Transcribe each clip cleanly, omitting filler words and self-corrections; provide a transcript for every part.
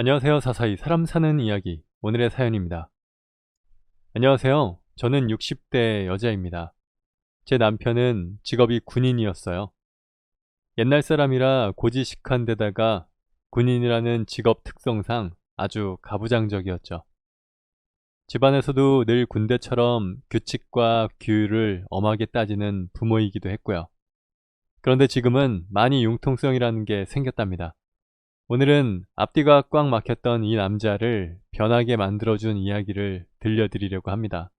안녕하세요. 사사히 사람 사는 이야기 오늘의 사연입니다. 안녕하세요. 저는 60대 여자입니다. 제 남편은 직업이 군인이었어요. 옛날 사람이라 고지식한 데다가 군인이라는 직업 특성상 아주 가부장적이었죠. 집안에서도 늘 군대처럼 규칙과 규율을 엄하게 따지는 부모이기도 했고요. 그런데 지금은 많이 융통성이라는 게 생겼답니다. 오늘은 앞뒤가 꽉 막혔던 이 남자를 변하게 만들어준 이야기를 들려드리려고 합니다.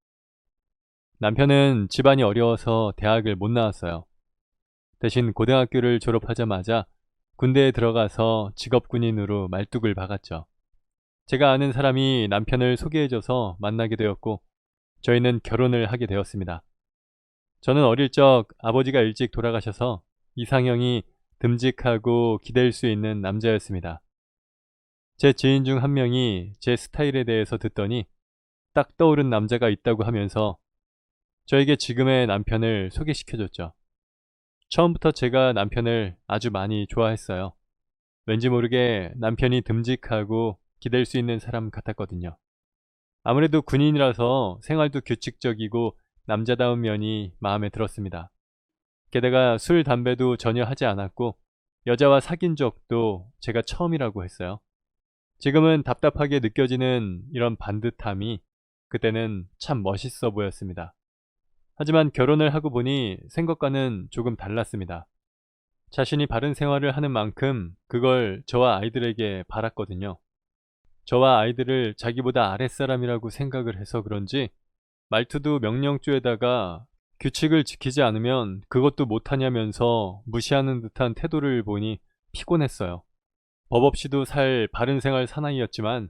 남편은 집안이 어려워서 대학을 못 나왔어요. 대신 고등학교를 졸업하자마자 군대에 들어가서 직업군인으로 말뚝을 박았죠. 제가 아는 사람이 남편을 소개해줘서 만나게 되었고 저희는 결혼을 하게 되었습니다. 저는 어릴 적 아버지가 일찍 돌아가셔서 이상형이 듬직하고 기댈 수 있는 남자였습니다. 제 지인 중 한 명이 제 스타일에 대해서 듣더니 딱 떠오른 남자가 있다고 하면서 저에게 지금의 남편을 소개시켜줬죠. 처음부터 제가 남편을 아주 많이 좋아했어요. 왠지 모르게 남편이 듬직하고 기댈 수 있는 사람 같았거든요. 아무래도 군인이라서 생활도 규칙적이고 남자다운 면이 마음에 들었습니다. 게다가 술, 담배도 전혀 하지 않았고 여자와 사귄 적도 제가 처음이라고 했어요. 지금은 답답하게 느껴지는 이런 반듯함이 그때는 참 멋있어 보였습니다. 하지만 결혼을 하고 보니 생각과는 조금 달랐습니다. 자신이 바른 생활을 하는 만큼 그걸 저와 아이들에게 바랐거든요. 저와 아이들을 자기보다 아랫사람이라고 생각을 해서 그런지 말투도 명령조에다가 규칙을 지키지 않으면 그것도 못하냐면서 무시하는 듯한 태도를 보니 피곤했어요. 법 없이도 살 바른 생활 사나이였지만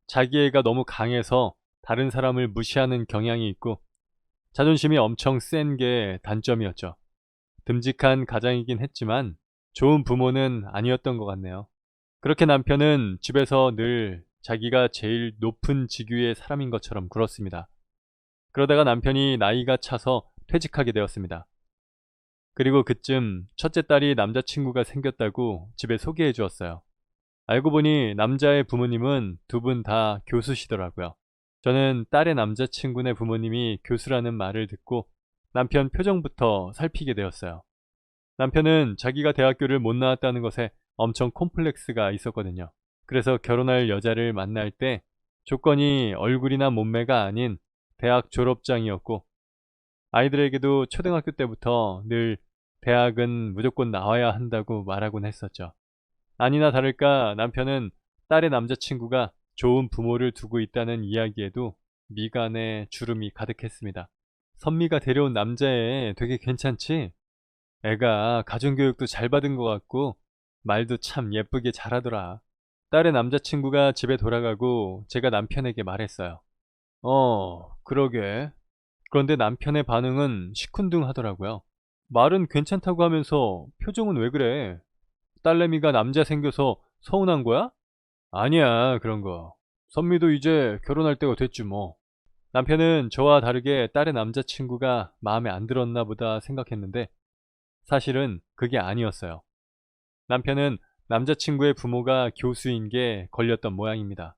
자기애가 너무 강해서 다른 사람을 무시하는 경향이 있고 자존심이 엄청 센 게 단점이었죠. 듬직한 가장이긴 했지만 좋은 부모는 아니었던 것 같네요. 그렇게 남편은 집에서 늘 자기가 제일 높은 직위의 사람인 것처럼 굴었습니다. 그러다가 남편이 나이가 차서 퇴직하게 되었습니다. 그리고 그쯤 첫째 딸이 남자친구가 생겼다고 집에 소개해 주었어요. 알고 보니 남자의 부모님은 두 분 다 교수시더라고요. 저는 딸의 남자친구네 부모님이 교수라는 말을 듣고 남편 표정부터 살피게 되었어요. 남편은 자기가 대학교를 못 나왔다는 것에 엄청 콤플렉스가 있었거든요. 그래서 결혼할 여자를 만날 때 조건이 얼굴이나 몸매가 아닌 대학 졸업장이었고 아이들에게도 초등학교 때부터 늘 대학은 무조건 나와야 한다고 말하곤 했었죠. 아니나 다를까 남편은 딸의 남자친구가 좋은 부모를 두고 있다는 이야기에도 미간에 주름이 가득했습니다. 선미가 데려온 남자애 되게 괜찮지? 애가 가정교육도 잘 받은 것 같고 말도 참 예쁘게 잘하더라. 딸의 남자친구가 집에 돌아가고 제가 남편에게 말했어요. 그러게. 그런데 남편의 반응은 시큰둥하더라고요. 말은 괜찮다고 하면서 표정은 왜 그래? 딸내미가 남자 생겨서 서운한 거야? 아니야, 그런 거. 선미도 이제 결혼할 때가 됐지 뭐. 남편은 저와 다르게 딸의 남자친구가 마음에 안 들었나 보다 생각했는데 사실은 그게 아니었어요. 남편은 남자친구의 부모가 교수인 게 걸렸던 모양입니다.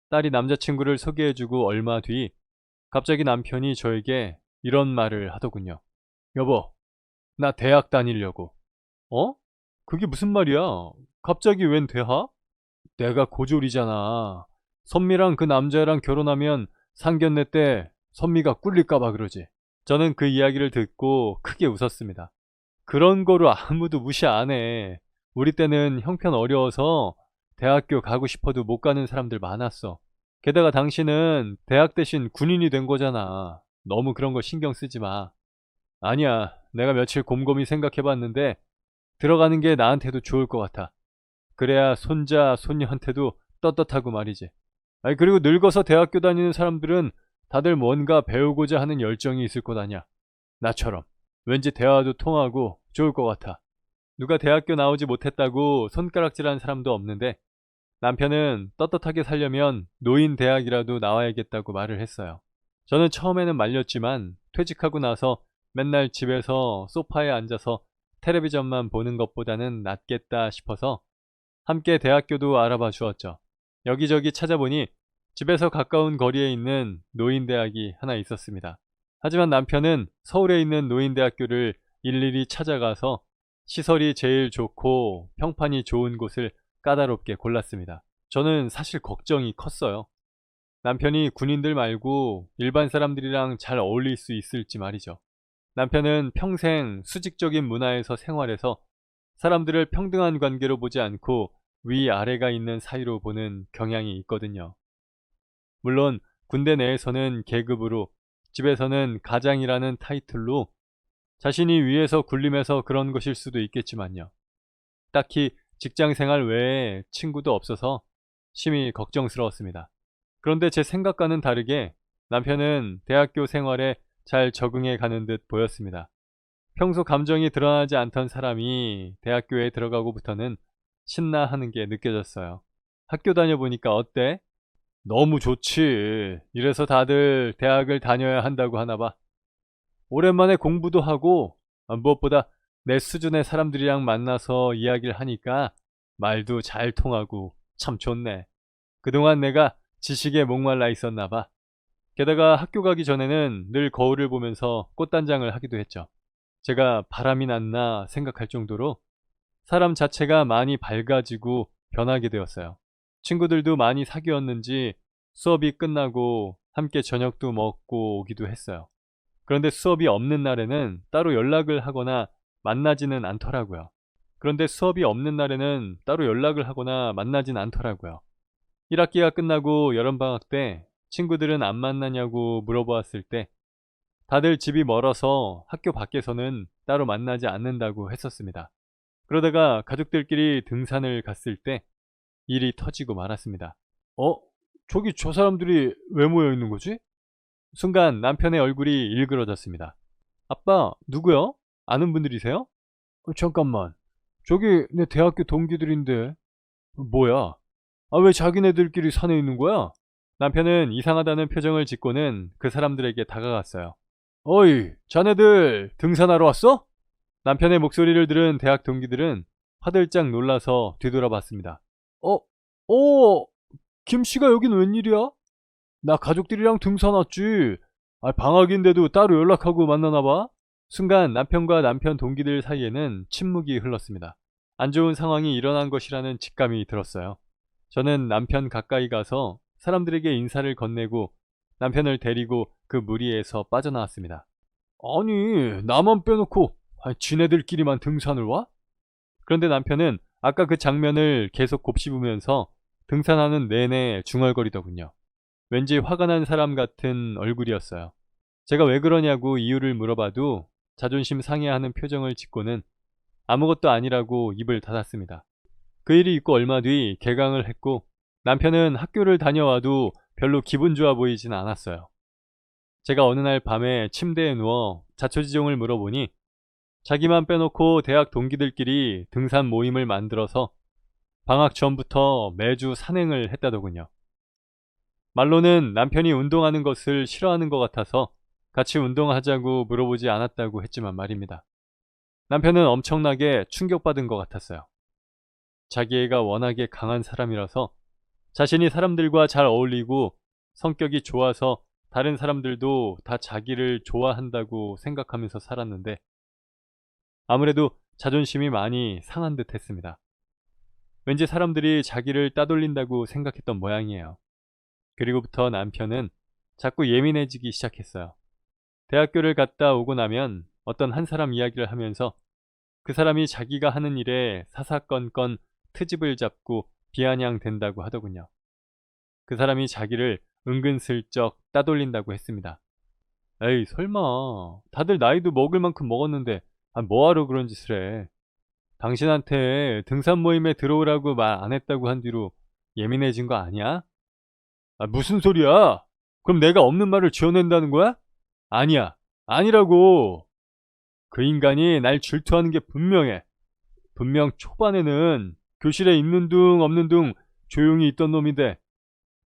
딸이 남자친구를 소개해주고 얼마 뒤 갑자기 남편이 저에게 이런 말을 하더군요. 여보, 나 대학 다니려고. 어? 그게 무슨 말이야? 갑자기 웬 대학? 내가 고졸이잖아. 선미랑 그 남자랑 결혼하면 상견례 때 선미가 꿀릴까봐 그러지. 저는 그 이야기를 듣고 크게 웃었습니다. 그런 거로 아무도 무시 안 해. 우리 때는 형편 어려워서 대학교 가고 싶어도 못 가는 사람들 많았어. 게다가 당신은 대학 대신 군인이 된 거잖아. 너무 그런 거 신경 쓰지 마. 아니야. 내가 며칠 곰곰이 생각해 봤는데 들어가는 게 나한테도 좋을 것 같아. 그래야 손자, 손녀한테도 떳떳하고 말이지. 아니 그리고 늙어서 대학교 다니는 사람들은 다들 뭔가 배우고자 하는 열정이 있을 것 아냐. 나처럼. 왠지 대화도 통하고 좋을 것 같아. 누가 대학교 나오지 못했다고 손가락질하는 사람도 없는데 남편은 떳떳하게 살려면 노인 대학이라도 나와야겠다고 말을 했어요. 저는 처음에는 말렸지만 퇴직하고 나서 맨날 집에서 소파에 앉아서 텔레비전만 보는 것보다는 낫겠다 싶어서 함께 대학교도 알아봐 주었죠. 여기저기 찾아보니 집에서 가까운 거리에 있는 노인대학이 하나 있었습니다. 하지만 남편은 서울에 있는 노인대학교를 일일이 찾아가서 시설이 제일 좋고 평판이 좋은 곳을 까다롭게 골랐습니다. 저는 사실 걱정이 컸어요. 남편이 군인들 말고 일반 사람들이랑 잘 어울릴 수 있을지 말이죠. 남편은 평생 수직적인 문화에서 생활해서 사람들을 평등한 관계로 보지 않고 위아래가 있는 사이로 보는 경향이 있거든요. 물론 군대 내에서는 계급으로, 집에서는 가장이라는 타이틀로 자신이 위에서 군림해서 그런 것일 수도 있겠지만요. 딱히 직장 생활 외에 친구도 없어서 심히 걱정스러웠습니다. 그런데 제 생각과는 다르게 남편은 대학교 생활에 잘 적응해 가는 듯 보였습니다. 평소 감정이 드러나지 않던 사람이 대학교에 들어가고부터는 신나하는 게 느껴졌어요. 학교 다녀보니까 어때? 너무 좋지. 이래서 다들 대학을 다녀야 한다고 하나 봐. 오랜만에 공부도 하고 무엇보다 내 수준의 사람들이랑 만나서 이야기를 하니까 말도 잘 통하고 참 좋네. 그동안 내가 지식에 목말라 있었나 봐. 게다가 학교 가기 전에는 늘 거울을 보면서 꽃단장을 하기도 했죠. 제가 바람이 났나 생각할 정도로 사람 자체가 많이 밝아지고 변하게 되었어요. 친구들도 많이 사귀었는지 수업이 끝나고 함께 저녁도 먹고 오기도 했어요. 그런데 수업이 없는 날에는 따로 연락을 하거나 만나지는 않더라고요. 1학기가 끝나고 여름방학 때 친구들은 안 만나냐고 물어보았을 때 다들 집이 멀어서 학교 밖에서는 따로 만나지 않는다고 했었습니다. 그러다가 가족들끼리 등산을 갔을 때 일이 터지고 말았습니다. 저기 저 사람들이 왜 모여 있는 거지? 순간 남편의 얼굴이 일그러졌습니다. 아빠, 누구요? 아는 분들이세요? 잠깐만. 저기 내 대학교 동기들인데. 뭐야? 왜 자기네들끼리 산에 있는 거야? 남편은 이상하다는 표정을 짓고는 그 사람들에게 다가갔어요. 어이, 자네들 등산하러 왔어? 남편의 목소리를 들은 대학 동기들은 화들짝 놀라서 뒤돌아봤습니다. 김씨가 여긴 웬일이야? 나 가족들이랑 등산 왔지. 방학인데도 따로 연락하고 만나나봐. 순간 남편과 남편 동기들 사이에는 침묵이 흘렀습니다. 안 좋은 상황이 일어난 것이라는 직감이 들었어요. 저는 남편 가까이 가서 사람들에게 인사를 건네고 남편을 데리고 그 무리에서 빠져나왔습니다. 아니, 나만 빼놓고 지네들끼리만 등산을 와? 그런데 남편은 아까 그 장면을 계속 곱씹으면서 등산하는 내내 중얼거리더군요. 왠지 화가 난 사람 같은 얼굴이었어요. 제가 왜 그러냐고 이유를 물어봐도 자존심 상해하는 표정을 짓고는 아무것도 아니라고 입을 닫았습니다. 그 일이 있고 얼마 뒤 개강을 했고 남편은 학교를 다녀와도 별로 기분 좋아 보이진 않았어요. 제가 어느 날 밤에 침대에 누워 자초지종을 물어보니 자기만 빼놓고 대학 동기들끼리 등산 모임을 만들어서 방학 전부터 매주 산행을 했다더군요. 말로는 남편이 운동하는 것을 싫어하는 것 같아서 같이 운동하자고 물어보지 않았다고 했지만 말입니다. 남편은 엄청나게 충격받은 것 같았어요. 자기 애가 워낙에 강한 사람이라서 자신이 사람들과 잘 어울리고 성격이 좋아서 다른 사람들도 다 자기를 좋아한다고 생각하면서 살았는데 아무래도 자존심이 많이 상한 듯 했습니다. 왠지 사람들이 자기를 따돌린다고 생각했던 모양이에요. 그리고부터 남편은 자꾸 예민해지기 시작했어요. 대학교를 갔다 오고 나면 어떤 한 사람 이야기를 하면서 그 사람이 자기가 하는 일에 사사건건 트집을 잡고 비아냥된다고 하더군요. 그 사람이 자기를 은근슬쩍 따돌린다고 했습니다. 에이, 설마. 다들 나이도 먹을 만큼 먹었는데 뭐하러 그런 짓을 해. 당신한테 등산 모임에 들어오라고 말 안 했다고 한 뒤로 예민해진 거 아니야? 무슨 소리야? 그럼 내가 없는 말을 지어낸다는 거야? 아니야. 아니라고. 그 인간이 날 질투하는 게 분명해. 분명 초반에는 교실에 있는 둥 없는 둥 조용히 있던 놈인데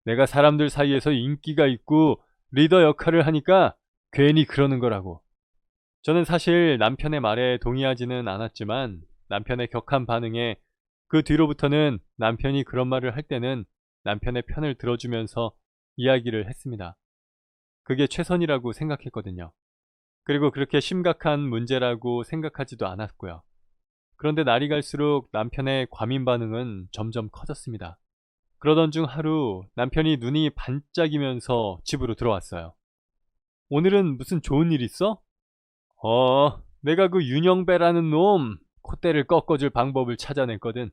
내가 사람들 사이에서 인기가 있고 리더 역할을 하니까 괜히 그러는 거라고. 저는 사실 남편의 말에 동의하지는 않았지만 남편의 격한 반응에 그 뒤로부터는 남편이 그런 말을 할 때는 남편의 편을 들어주면서 이야기를 했습니다. 그게 최선이라고 생각했거든요. 그리고 그렇게 심각한 문제라고 생각하지도 않았고요. 그런데 날이 갈수록 남편의 과민 반응은 점점 커졌습니다. 그러던 중 하루 남편이 눈이 반짝이면서 집으로 들어왔어요. 오늘은 무슨 좋은 일 있어? 내가 그 윤영배라는 놈 콧대를 꺾어줄 방법을 찾아냈거든.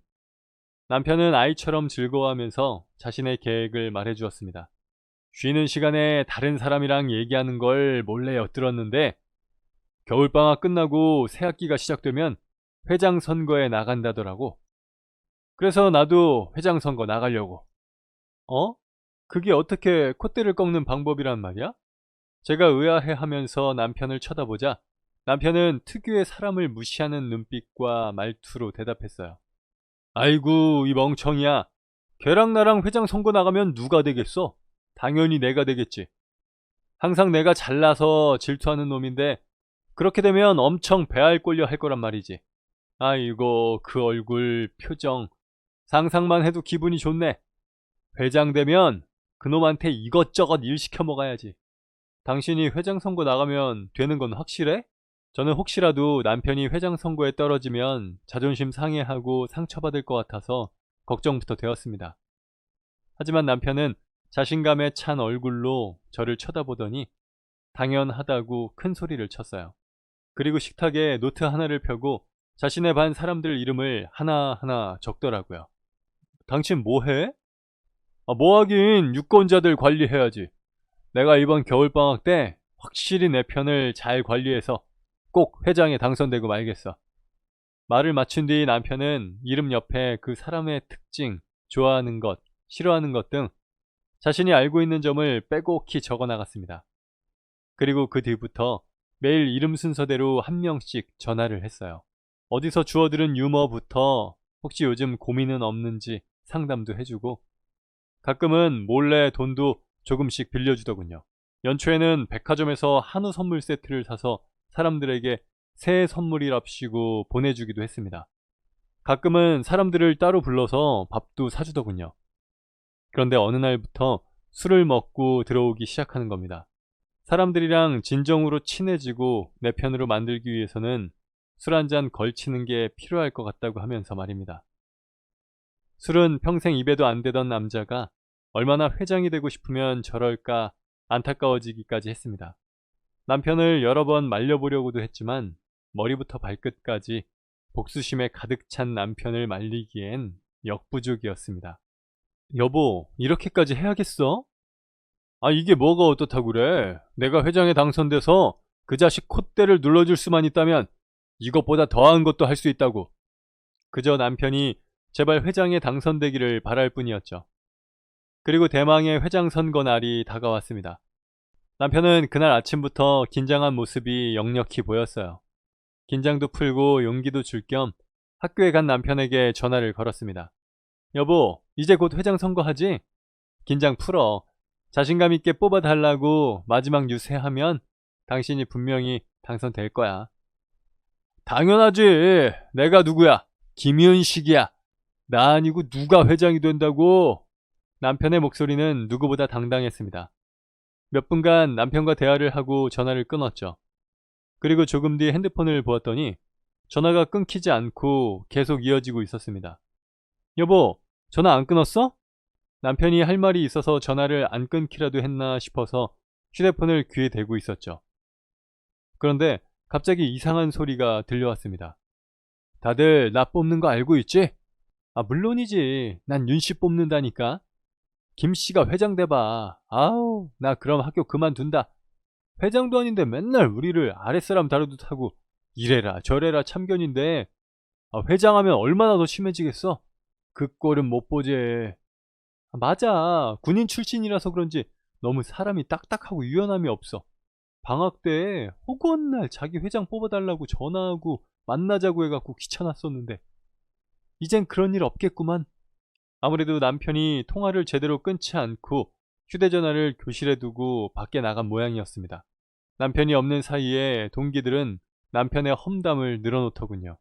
남편은 아이처럼 즐거워하면서 자신의 계획을 말해주었습니다. 쉬는 시간에 다른 사람이랑 얘기하는 걸 몰래 엿들었는데 겨울방학 끝나고 새학기가 시작되면 회장 선거에 나간다더라고. 그래서 나도 회장 선거 나가려고. 어? 그게 어떻게 콧대를 꺾는 방법이란 말이야? 제가 의아해하면서 남편을 쳐다보자 남편은 특유의 사람을 무시하는 눈빛과 말투로 대답했어요. 아이고 이 멍청이야. 걔랑 나랑 회장 선거 나가면 누가 되겠어? 당연히 내가 되겠지. 항상 내가 잘나서 질투하는 놈인데 그렇게 되면 엄청 배알 꼴려 할 거란 말이지. 아이고 그 얼굴 표정 상상만 해도 기분이 좋네. 회장 되면 그놈한테 이것저것 일 시켜 먹어야지. 당신이 회장 선거 나가면 되는 건 확실해? 저는 혹시라도 남편이 회장 선거에 떨어지면 자존심 상해하고 상처받을 것 같아서 걱정부터 되었습니다. 하지만 남편은 자신감에 찬 얼굴로 저를 쳐다보더니 당연하다고 큰 소리를 쳤어요. 그리고 식탁에 노트 하나를 펴고 자신의 반 사람들 이름을 하나하나 적더라고요. 당신 뭐 해? 뭐 하긴 유권자들 관리해야지. 내가 이번 겨울방학 때 확실히 내 편을 잘 관리해서 꼭 회장에 당선되고 말겠어. 말을 마친 뒤 남편은 이름 옆에 그 사람의 특징, 좋아하는 것, 싫어하는 것 등 자신이 알고 있는 점을 빼곡히 적어 나갔습니다. 그리고 그 뒤부터 매일 이름 순서대로 한 명씩 전화를 했어요. 어디서 주워들은 유머부터 혹시 요즘 고민은 없는지 상담도 해주고 가끔은 몰래 돈도 조금씩 빌려주더군요. 연초에는 백화점에서 한우 선물 세트를 사서 사람들에게 새해 선물이랍시고 보내주기도 했습니다. 가끔은 사람들을 따로 불러서 밥도 사주더군요. 그런데 어느 날부터 술을 먹고 들어오기 시작하는 겁니다. 사람들이랑 진정으로 친해지고 내 편으로 만들기 위해서는 술 한 잔 걸치는 게 필요할 것 같다고 하면서 말입니다. 술은 평생 입에도 안 대던 남자가 얼마나 회장이 되고 싶으면 저럴까 안타까워지기까지 했습니다. 남편을 여러 번 말려보려고도 했지만 머리부터 발끝까지 복수심에 가득 찬 남편을 말리기엔 역부족이었습니다. 여보, 이렇게까지 해야겠어? 이게 뭐가 어떻다고 그래? 내가 회장에 당선돼서 그 자식 콧대를 눌러줄 수만 있다면 이것보다 더한 것도 할 수 있다고. 그저 남편이 제발 회장에 당선되기를 바랄 뿐이었죠. 그리고 대망의 회장 선거 날이 다가왔습니다. 남편은 그날 아침부터 긴장한 모습이 역력히 보였어요. 긴장도 풀고 용기도 줄 겸 학교에 간 남편에게 전화를 걸었습니다. 여보, 이제 곧 회장 선거하지? 긴장 풀어. 자신감 있게 뽑아달라고 마지막 유세하면 당신이 분명히 당선될 거야. 당연하지. 내가 누구야? 김윤식이야. 나 아니고 누가 회장이 된다고? 남편의 목소리는 누구보다 당당했습니다. 몇 분간 남편과 대화를 하고 전화를 끊었죠. 그리고 조금 뒤 핸드폰을 보았더니 전화가 끊기지 않고 계속 이어지고 있었습니다. 여보, 전화 안 끊었어? 남편이 할 말이 있어서 전화를 안 끊기라도 했나 싶어서 휴대폰을 귀에 대고 있었죠. 그런데 갑자기 이상한 소리가 들려왔습니다. 다들 나 뽑는 거 알고 있지? 물론이지. 난 윤씨 뽑는다니까. 김씨가 회장 돼봐. 아우, 나 그럼 학교 그만둔다. 회장도 아닌데 맨날 우리를 아랫사람 다루듯 하고 이래라 저래라 참견인데 회장하면 얼마나 더 심해지겠어? 그 꼴은 못 보지. 맞아. 군인 출신이라서 그런지 너무 사람이 딱딱하고 유연함이 없어. 방학 때 허구한 날 자기 회장 뽑아달라고 전화하고 만나자고 해갖고 귀찮았었는데 이젠 그런 일 없겠구만. 아무래도 남편이 통화를 제대로 끊지 않고 휴대전화를 교실에 두고 밖에 나간 모양이었습니다. 남편이 없는 사이에 동기들은 남편의 험담을 늘어놓더군요.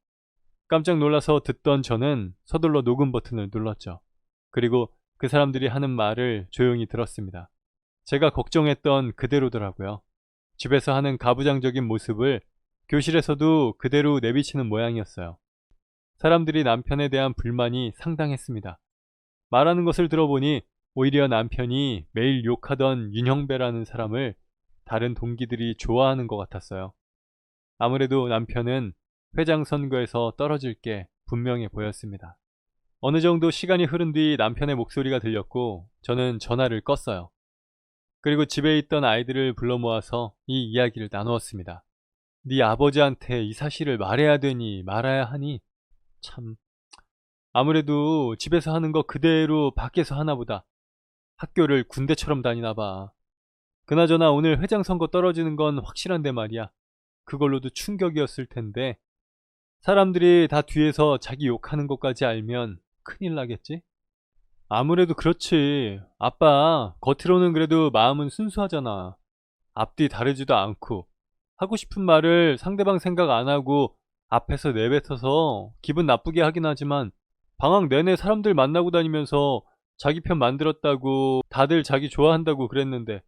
깜짝 놀라서 듣던 저는 서둘러 녹음 버튼을 눌렀죠. 그리고 그 사람들이 하는 말을 조용히 들었습니다. 제가 걱정했던 그대로더라고요. 집에서 하는 가부장적인 모습을 교실에서도 그대로 내비치는 모양이었어요. 사람들이 남편에 대한 불만이 상당했습니다. 말하는 것을 들어보니 오히려 남편이 매일 욕하던 윤형배라는 사람을 다른 동기들이 좋아하는 것 같았어요. 아무래도 남편은 회장 선거에서 떨어질 게 분명해 보였습니다. 어느 정도 시간이 흐른 뒤 남편의 목소리가 들렸고 저는 전화를 껐어요. 그리고 집에 있던 아이들을 불러 모아서 이 이야기를 나누었습니다. 네 아버지한테 이 사실을 말해야 되니 말아야 하니 참 아무래도 집에서 하는 거 그대로 밖에서 하나 보다. 학교를 군대처럼 다니나 봐. 그나저나 오늘 회장 선거 떨어지는 건 확실한데 말이야. 그걸로도 충격이었을 텐데 사람들이 다 뒤에서 자기 욕하는 것까지 알면 큰일 나겠지? 아무래도 그렇지. 아빠 겉으로는 그래도 마음은 순수하잖아. 앞뒤 다르지도 않고 하고 싶은 말을 상대방 생각 안 하고 앞에서 내뱉어서 기분 나쁘게 하긴 하지만 방학 내내 사람들 만나고 다니면서 자기 편 만들었다고 다들 자기 좋아한다고 그랬는데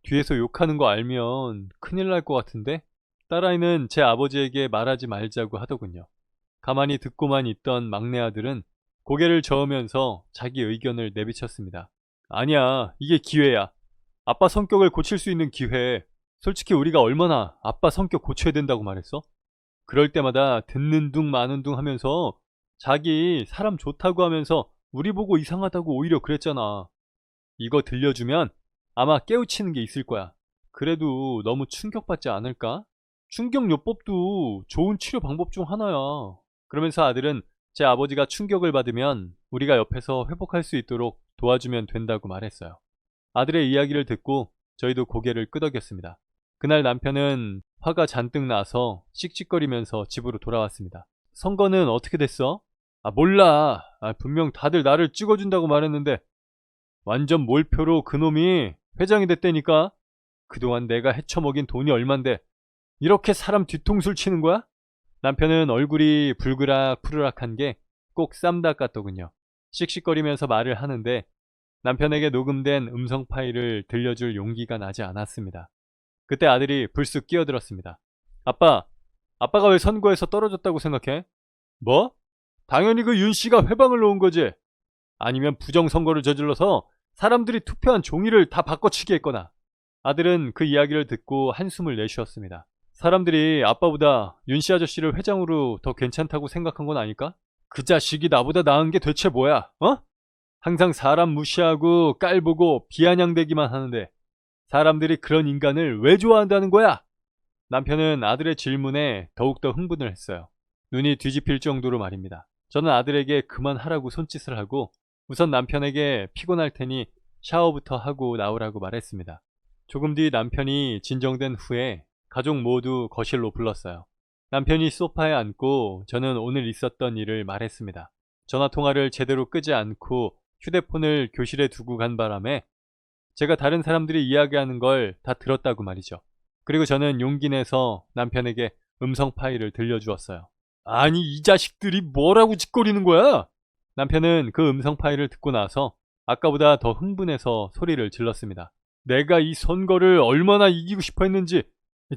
뒤에서 욕하는 거 알면 큰일 날 것 같은데? 딸아이는 제 아버지에게 말하지 말자고 하더군요. 가만히 듣고만 있던 막내 아들은 고개를 저으면서 자기 의견을 내비쳤습니다. 아니야, 이게 기회야. 아빠 성격을 고칠 수 있는 기회. 솔직히 우리가 얼마나 아빠 성격 고쳐야 된다고 말했어? 그럴 때마다 듣는 둥 마는 둥 하면서 자기 사람 좋다고 하면서 우리 보고 이상하다고 오히려 그랬잖아. 이거 들려주면 아마 깨우치는 게 있을 거야. 그래도 너무 충격받지 않을까? 충격요법도 좋은 치료 방법 중 하나야. 그러면서 아들은 제 아버지가 충격을 받으면 우리가 옆에서 회복할 수 있도록 도와주면 된다고 말했어요. 아들의 이야기를 듣고 저희도 고개를 끄덕였습니다. 그날 남편은 화가 잔뜩 나서 씩씩거리면서 집으로 돌아왔습니다. 선거는 어떻게 됐어? 몰라. 분명 다들 나를 찍어준다고 말했는데 완전 몰표로 그놈이 회장이 됐다니까. 그동안 내가 헤쳐먹인 돈이 얼만데 이렇게 사람 뒤통수를 치는 거야? 남편은 얼굴이 불그락 푸르락한 게 꼭 쌈닭 같더군요. 씩씩거리면서 말을 하는데 남편에게 녹음된 음성 파일을 들려줄 용기가 나지 않았습니다. 그때 아들이 불쑥 끼어들었습니다. 아빠가 왜 선거에서 떨어졌다고 생각해? 뭐? 당연히 그 윤 씨가 회방을 놓은 거지. 아니면 부정선거를 저질러서 사람들이 투표한 종이를 다 바꿔치기 했거나. 아들은 그 이야기를 듣고 한숨을 내쉬었습니다. 사람들이 아빠보다 윤 씨 아저씨를 회장으로 더 괜찮다고 생각한 건 아닐까? 그 자식이 나보다 나은 게 대체 뭐야? 항상 사람 무시하고 깔보고 비아냥대기만 하는데 사람들이 그런 인간을 왜 좋아한다는 거야? 남편은 아들의 질문에 더욱더 흥분을 했어요. 눈이 뒤집힐 정도로 말입니다. 저는 아들에게 그만하라고 손짓을 하고 우선 남편에게 피곤할 테니 샤워부터 하고 나오라고 말했습니다. 조금 뒤 남편이 진정된 후에 가족 모두 거실로 불렀어요. 남편이 소파에 앉고 저는 오늘 있었던 일을 말했습니다. 전화통화를 제대로 끄지 않고 휴대폰을 교실에 두고 간 바람에 제가 다른 사람들이 이야기하는 걸 다 들었다고 말이죠. 그리고 저는 용기 내서 남편에게 음성 파일을 들려주었어요. 아니 이 자식들이 뭐라고 짓거리는 거야? 남편은 그 음성 파일을 듣고 나서 아까보다 더 흥분해서 소리를 질렀습니다. 내가 이 선거를 얼마나 이기고 싶어 했는지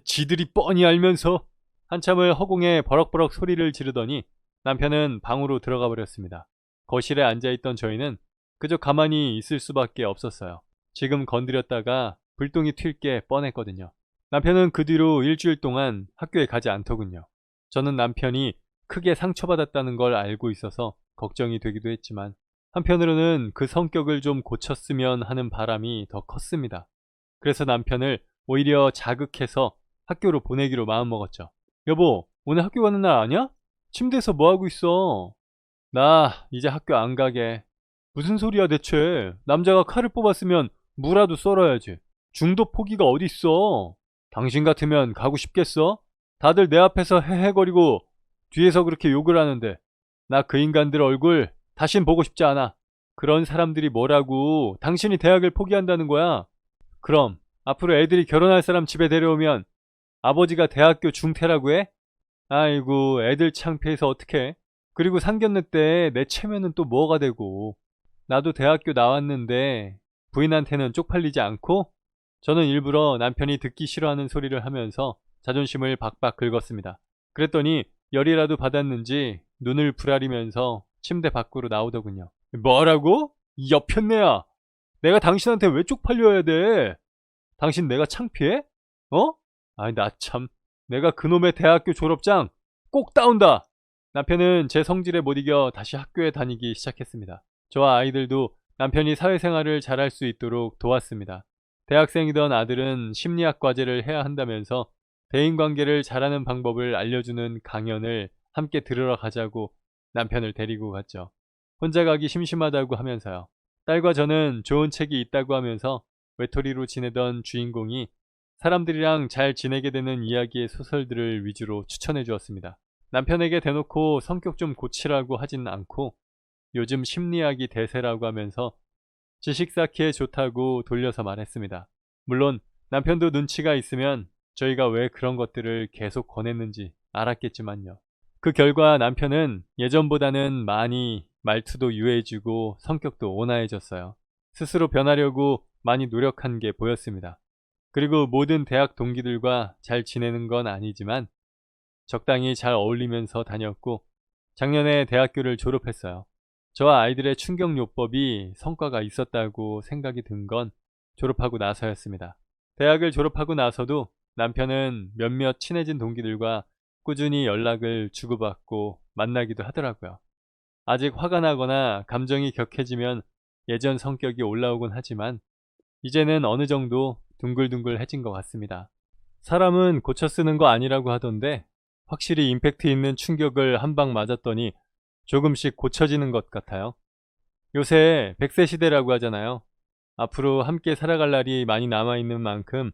지들이 뻔히 알면서. 한참을 허공에 버럭버럭 소리를 지르더니 남편은 방으로 들어가 버렸습니다. 거실에 앉아있던 저희는 그저 가만히 있을 수밖에 없었어요. 지금 건드렸다가 불똥이 튈 게 뻔했거든요. 남편은 그 뒤로 일주일 동안 학교에 가지 않더군요. 저는 남편이 크게 상처받았다는 걸 알고 있어서 걱정이 되기도 했지만 한편으로는 그 성격을 좀 고쳤으면 하는 바람이 더 컸습니다. 그래서 남편을 오히려 자극해서 학교로 보내기로 마음먹었죠. 여보, 오늘 학교 가는 날 아니야? 침대에서 뭐하고 있어? 나 이제 학교 안 가게. 무슨 소리야 대체. 남자가 칼을 뽑았으면 무라도 썰어야지. 중도 포기가 어딨어. 당신 같으면 가고 싶겠어? 다들 내 앞에서 헤헤거리고 뒤에서 그렇게 욕을 하는데 나 그 인간들 얼굴 다신 보고 싶지 않아. 그런 사람들이 뭐라고 당신이 대학을 포기한다는 거야? 그럼 앞으로 애들이 결혼할 사람 집에 데려오면 아버지가 대학교 중퇴라고 해? 아이고 애들 창피해서 어떡해. 그리고 상견례 때 내 체면은 또 뭐가 되고. 나도 대학교 나왔는데 부인한테는 쪽팔리지 않고? 저는 일부러 남편이 듣기 싫어하는 소리를 하면서 자존심을 박박 긁었습니다. 그랬더니 열이라도 받았는지 눈을 부라리면서 침대 밖으로 나오더군요. 뭐라고? 이 여편네야. 내가 당신한테 왜 쪽팔려야 돼? 당신 내가 창피해? 어? 아이 나 참. 내가 그놈의 대학교 졸업장 꼭 따온다. 남편은 제 성질에 못 이겨 다시 학교에 다니기 시작했습니다. 저와 아이들도 남편이 사회생활을 잘할 수 있도록 도왔습니다. 대학생이던 아들은 심리학 과제를 해야 한다면서 대인관계를 잘하는 방법을 알려주는 강연을 함께 들으러 가자고 남편을 데리고 갔죠. 혼자 가기 심심하다고 하면서요. 딸과 저는 좋은 책이 있다고 하면서 외톨이로 지내던 주인공이 사람들이랑 잘 지내게 되는 이야기의 소설들을 위주로 추천해 주었습니다. 남편에게 대놓고 성격 좀 고치라고 하진 않고 요즘 심리학이 대세라고 하면서 지식 쌓기에 좋다고 돌려서 말했습니다. 물론 남편도 눈치가 있으면 저희가 왜 그런 것들을 계속 권했는지 알았겠지만요. 그 결과 남편은 예전보다는 많이 말투도 유해지고 성격도 온화해졌어요. 스스로 변하려고 많이 노력한 게 보였습니다. 그리고 모든 대학 동기들과 잘 지내는 건 아니지만 적당히 잘 어울리면서 다녔고 작년에 대학교를 졸업했어요. 저와 아이들의 충격요법이 성과가 있었다고 생각이 든 건 졸업하고 나서였습니다. 대학을 졸업하고 나서도 남편은 몇몇 친해진 동기들과 꾸준히 연락을 주고받고 만나기도 하더라고요. 아직 화가 나거나 감정이 격해지면 예전 성격이 올라오곤 하지만 이제는 어느 정도 둥글둥글해진 것 같습니다. 사람은 고쳐 쓰는 거 아니라고 하던데 확실히 임팩트 있는 충격을 한 방 맞았더니 조금씩 고쳐지는 것 같아요. 요새 100세 시대라고 하잖아요. 앞으로 함께 살아갈 날이 많이 남아있는 만큼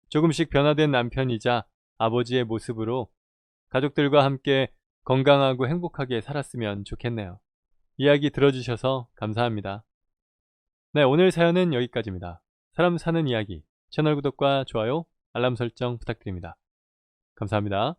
조금씩 변화된 남편이자 아버지의 모습으로 가족들과 함께 건강하고 행복하게 살았으면 좋겠네요. 이야기 들어주셔서 감사합니다. 네, 오늘 사연은 여기까지입니다. 사람 사는 이야기 채널 구독과 좋아요, 알람 설정 부탁드립니다. 감사합니다.